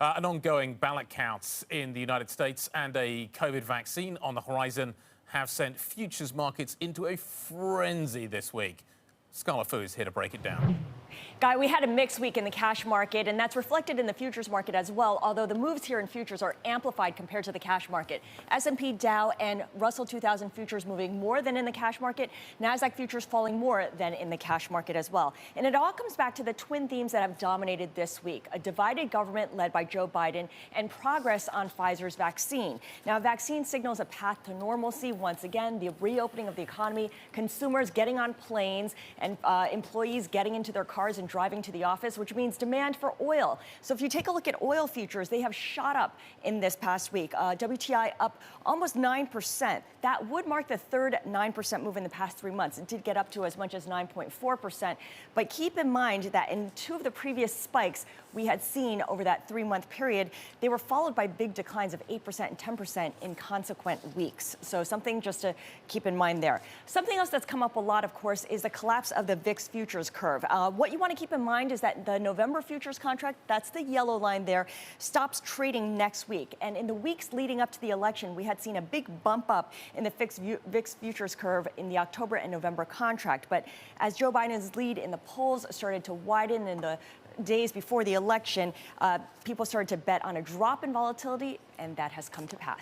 An ongoing ballot counts in the United States and a COVID vaccine on the horizon have sent futures markets into a frenzy this week. Scarlet is here to break it down. Guy, we had a mixed week in the cash market, and that's reflected in the futures market as well, although the moves here in futures are amplified compared to the cash market. S&P, Dow, and Russell 2000 futures moving more than in the cash market. NASDAQ futures falling more than in the cash market as well. And it all comes back to the twin themes that have dominated this week: a divided government led by Joe Biden and progress on Pfizer's vaccine. Now, a vaccine signals a path to normalcy once again, the reopening of the economy, consumers getting on planes, and employees getting into their cars and driving to the office, which means demand for oil. So if you take a look at oil futures, they have shot up in this past week. WTI up almost 9%. That would mark the third 9% move in the past 3 months. It did get up to as much as 9.4%. But keep in mind that in two of the previous spikes we had seen over that 3-month period, they were followed by big declines of 8% and 10% in consequent weeks. So something just to keep in mind there. Something else that's come up a lot, of course, is the collapse of the VIX futures curve. What you want to keep in mind is that the November futures contract, that's the yellow line there, stops trading next week. And in the weeks leading up to the election, we had seen a big bump up in the VIX futures curve in the October and November contract. But as Joe Biden's lead in the polls started to widen in the days before the election, people started to bet on a drop in volatility, and that has come to pass.